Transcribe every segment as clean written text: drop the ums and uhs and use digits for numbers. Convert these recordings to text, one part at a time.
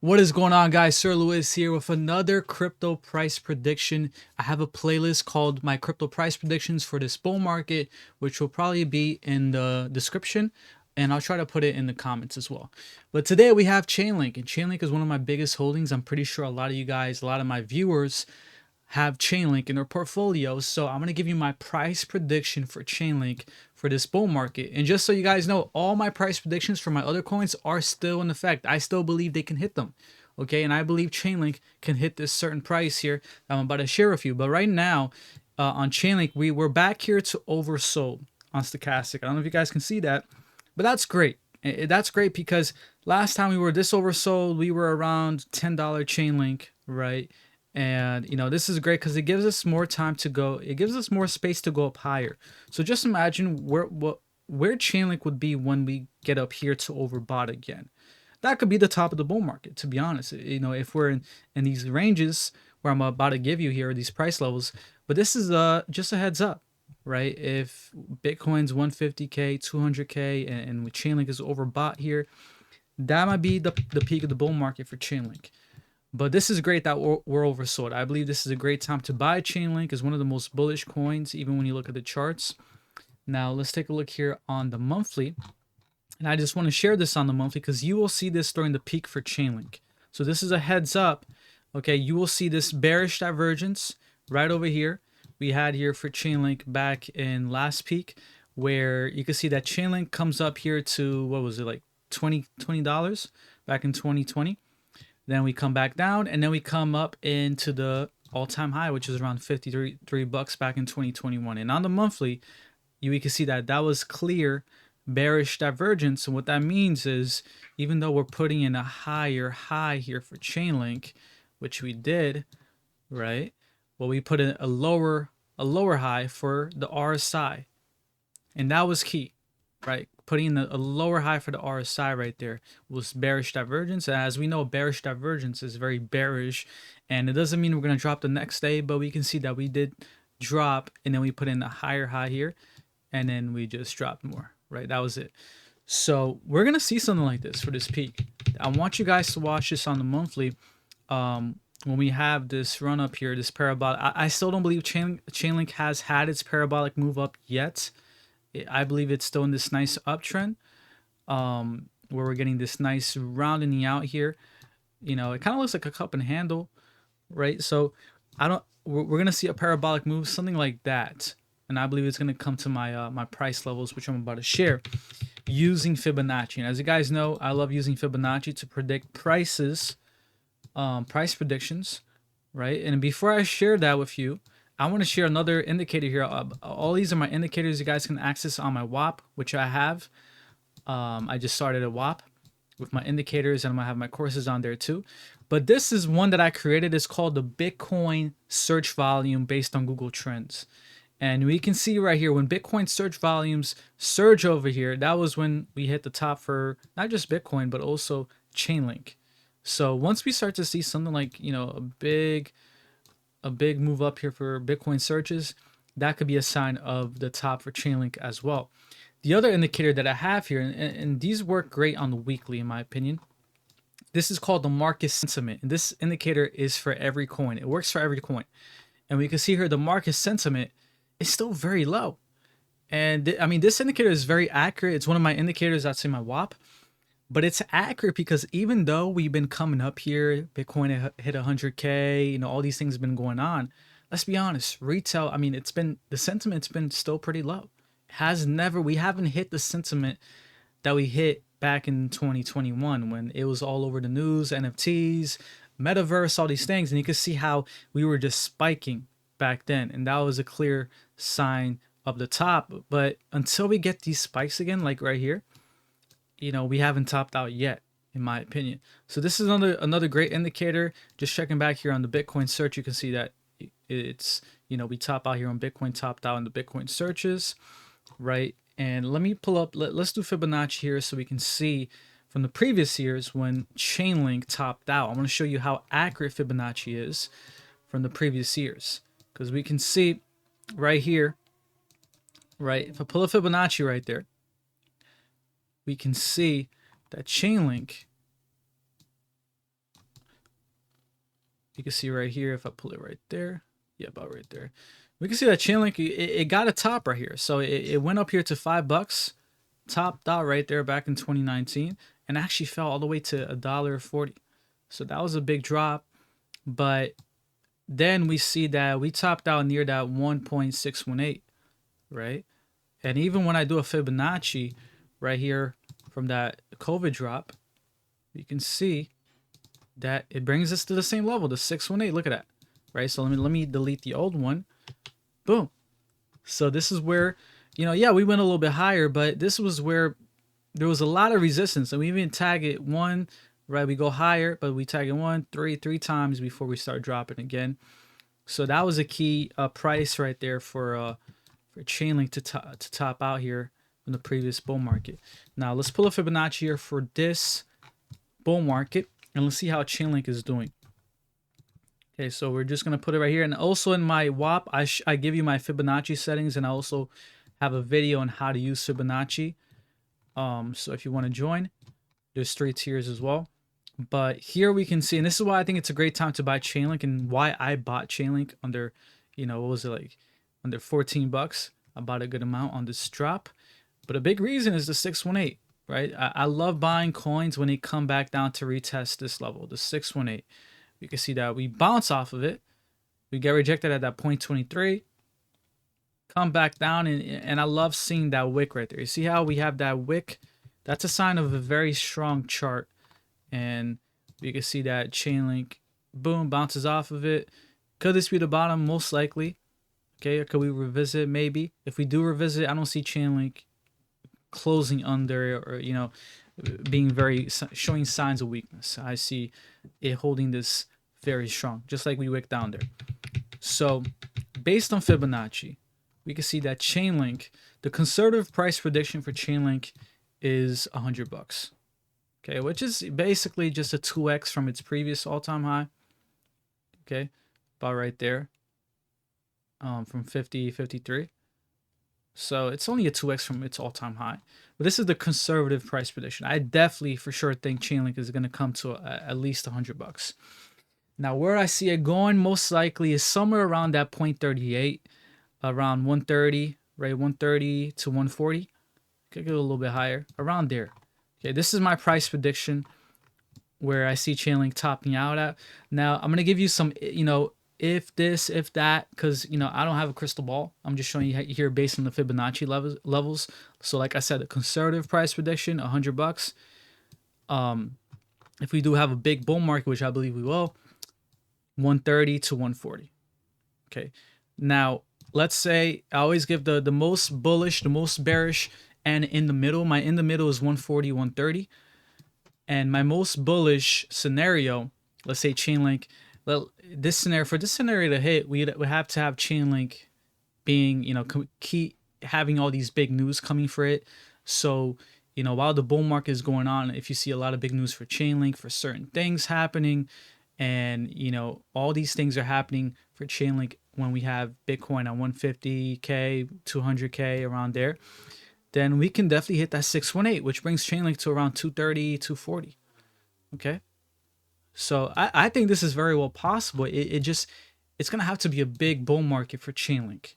What is going on, guys? Sir Lewis here with another crypto price prediction. I have a playlist called my crypto price predictions for this bull market, which will probably be in the description, and I'll try to put it in the comments as well. But today we have Chainlink, and Chainlink is one of my biggest holdings. I'm pretty sure a lot of you guys, a lot of my viewers have Chainlink in their portfolios. So I'm going to give you my price prediction for Chainlink for this bull market. And just so you guys know, all my price predictions for my other coins are still in effect. I still believe they can hit them. Okay, and I believe Chainlink can hit this certain price here that I'm about to share with you. But right now, on Chainlink, we're back here to oversold on stochastic. I don't know if you guys can see that, but that's great. That's great because last time we were this oversold, we were around $10 Chainlink, right? And you know, this is great because it gives us more time to go. It gives us more space to go up higher. So just imagine where Chainlink would be when we get up here to overbought again. That could be the top of the bull market, to be honest. You know, if we're in these ranges where I'm about to give you here, these price levels. But this is just a heads up, right? If Bitcoin's 150K, 200K, and with Chainlink is overbought here, that might be the peak of the bull market for Chainlink. But this is great that we're oversold. I believe this is a great time to buy Chainlink. Is one of the most bullish coins, even when you look at the charts. Now, let's take a look here on the monthly. And I just want to share this on the monthly because you will see this during the peak for Chainlink. So this is a heads up. Okay, you will see this bearish divergence right over here. We had here for Chainlink back in last peak, where you can see that Chainlink comes up here to, what was it, like $20 back in 2020. Then we come back down, and then we come up into the all-time high, which is around 53 bucks back in 2021. And on the monthly, we can see that was clear bearish divergence. And what that means is, even though we're putting in a higher high here for Chainlink, which we did, right? Well, we put in a lower high for the RSI, and that was key, right? Putting in a lower high for the RSI right there was bearish divergence. As we know, bearish divergence is very bearish, and it doesn't mean we're going to drop the next day, but we can see that we did drop, and then we put in a higher high here, and then we just dropped more, right? That was it. So we're going to see something like this for this peak. I want you guys to watch this on the monthly. When we have this run up here, this parabolic, I still don't believe Chainlink has had its parabolic move up yet. I believe it's still in this nice uptrend, where we're getting this nice rounding out here. You know, it kind of looks like a cup and handle, right? So we're gonna see a parabolic move, something like that, and I believe it's gonna come to my my price levels, which I'm about to share using Fibonacci. And as you guys know, I love using Fibonacci to predict prices, price predictions, right? And before I share that with you, I want to share another indicator here. All these are my indicators you guys can access on my WAP, which I have. I just started a WAP with my indicators, and I'm going to have my courses on there too. But this is one that I created. It's called the Bitcoin search volume based on Google Trends. And we can see right here, when Bitcoin search volumes surge over here, that was when we hit the top for not just Bitcoin, but also Chainlink. So once we start to see something like, you know, a big move up here for Bitcoin searches, that could be a sign of the top for Chainlink as well. The other indicator that I have here, and these work great on the weekly in my opinion, this is called the market sentiment. And this indicator is for every coin. It works for every coin. And we can see here the market sentiment is still very low. And I mean, this indicator is very accurate. It's one of my indicators that's in my WAP. But it's accurate because even though we've been coming up here, Bitcoin hit 100K, you know, all these things have been going on. Let's be honest, retail, I mean, the sentiment's been still pretty low. We haven't hit the sentiment that we hit back in 2021 when it was all over the news, NFTs, metaverse, all these things. And you can see how we were just spiking back then. And that was a clear sign of the top. But until we get these spikes again, like right here, you know, we haven't topped out yet, in my opinion. So this is another great indicator. Just checking back here on the Bitcoin search, you can see that it's, you know, we top out here on Bitcoin, topped out in the Bitcoin searches, right? And let me pull up, let's do Fibonacci here so we can see from the previous years when Chainlink topped out. I'm going to show you how accurate Fibonacci is from the previous years, because we can see right here, right? If I pull a Fibonacci right there, we can see that Chainlink You can see right here, if I pull it right there, yeah, about right there, we can see that Chainlink, it got a top right here. So it went up here to $5, topped out right there back in 2019, and actually fell all the way to $1.40. So that was a big drop. But then we see that we topped out near that 1.618, right? And even when I do a Fibonacci right here from that COVID drop, you can see that it brings us to the same level, the 618. Look at that, right? So let me delete the old one. Boom. So this is where, yeah, we went a little bit higher, but this was where there was a lot of resistance. And we even tag it one, right? We go higher, but we tag it one, three times before we start dropping again. So that was a key price right there for Chainlink to top out here in the previous bull market. Now let's pull a Fibonacci here for this bull market, and let's see how Chainlink is doing. Okay, so we're just gonna put it right here, and also in my WAP, I give you my Fibonacci settings, and I also have a video on how to use Fibonacci. So if you want to join, there's 3 tiers as well. But here we can see, and this is why I think it's a great time to buy Chainlink, and why I bought Chainlink under, what was it, like under 14 bucks. I bought a good amount on this drop. But a big reason is the 618, right? I love buying coins when they come back down to retest this level, the 618. You can see that we bounce off of it. We get rejected at that 0.23. Come back down, and I love seeing that wick right there. You see how we have that wick? That's a sign of a very strong chart. And you can see that Chainlink, boom, bounces off of it. Could this be the bottom? Most likely. Okay, or could we revisit? Maybe. If we do revisit, I don't see Chainlink closing under, or being showing signs of weakness. I see it holding this very strong, just like we wicked down there. So based on Fibonacci, we can see that Chainlink, the conservative price prediction for Chainlink is $100. Okay, which is basically just a 2x from its previous all-time high. Okay, about right there, from 53. So it's only a 2x from its all-time high. But this is the conservative price prediction. I definitely for sure think Chainlink is going to come to at least $100. Now where I see it going most likely is somewhere around that 0.38, around 130, right? 130 to 140. Could get a little bit higher, around there. Okay, this is my price prediction where I see Chainlink topping out at. Now I'm gonna give you some, if this, if that, because I don't have a crystal ball. I'm just showing you here based on the Fibonacci levels. So like I said, a conservative price prediction, $100. If we do have a big bull market, which I believe we will, 130 to 140. Okay. Now let's say I always give the most bullish, the most bearish, and in the middle. My in the middle is 140, 130. And my most bullish scenario, let's say Chainlink, well, for this scenario to hit, we have to have Chainlink being, key, having all these big news coming for it. So, while the bull market is going on, if you see a lot of big news for Chainlink, for certain things happening, and, all these things are happening for Chainlink when we have Bitcoin at 150K, 200K, around there, then we can definitely hit that 618, which brings Chainlink to around 230, 240. Okay. So I think this is very well possible. It's going to have to be a big bull market for Chainlink.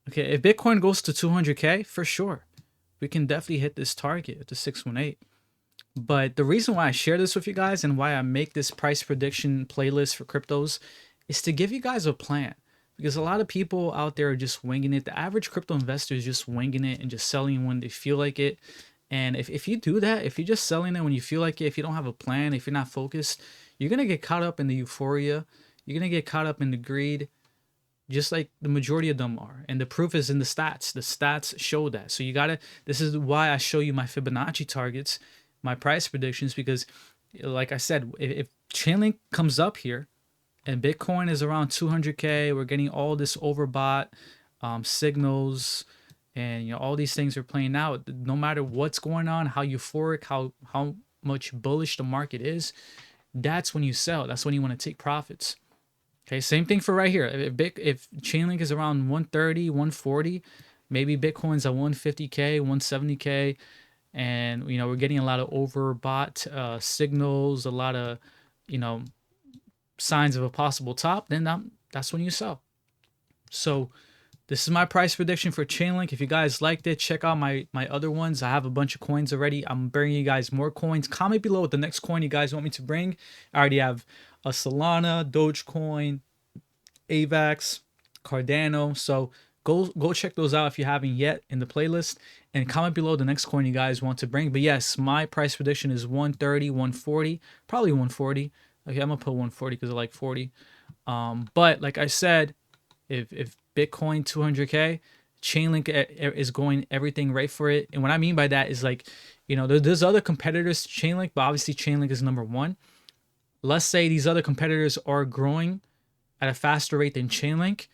Okay. If Bitcoin goes to 200K, for sure, we can definitely hit this target at the 618. But the reason why I share this with you guys and why I make this price prediction playlist for cryptos is to give you guys a plan. Because a lot of people out there are just winging it. The average crypto investor is just winging it and just selling when they feel like it. And if you do that, if you're just selling it when you feel like it, if you don't have a plan, if you're not focused, you're going to get caught up in the euphoria. You're going to get caught up in the greed, just like the majority of them are. And the proof is in the stats. The stats show that. So this is why I show you my Fibonacci targets, my price predictions, because like I said, if Chainlink comes up here, and Bitcoin is around 200K. We're getting all this overbought signals, and all these things are playing out. No matter what's going on, how euphoric, how much bullish the market is, that's when you sell. That's when you want to take profits. Okay, same thing for right here. If Chainlink is around 130, 140, maybe Bitcoin's at 150K, 170K, and we're getting a lot of overbought signals, a lot of signs of a possible top, then that's when you sell. So this is my price prediction for Chainlink. If you guys liked it, check out my other ones. I have a bunch of coins already. I'm bringing you guys more coins. Comment below what the next coin you guys want me to bring. I already have a Solana, Dogecoin, AVAX, Cardano. So go check those out if you haven't yet in the playlist, and comment below the next coin you guys want to bring. But yes, my price prediction is 130, 140, probably 140. Okay, I'm gonna put 140 because I like 40. But like I said, if Bitcoin 200K, Chainlink is going everything right for it. And what I mean by that is, like, you know, there's other competitors to Chainlink, but obviously Chainlink is number one. Let's say these other competitors are growing at a faster rate than Chainlink,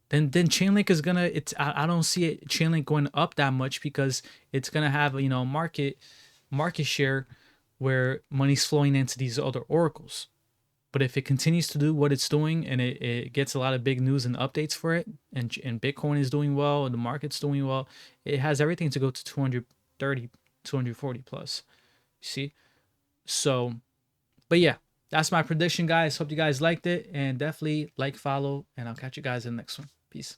then Chainlink is gonna, I don't see it Chainlink going up that much, because it's gonna have, you know, market share where money's flowing into these other oracles. But if it continues to do what it's doing, and it gets a lot of big news and updates for it, and Bitcoin is doing well, and the market's doing well, it has everything to go to 230, 240 plus. You see? So, but yeah, that's my prediction, guys. Hope you guys liked it, and definitely like, follow, and I'll catch you guys in the next one. Peace.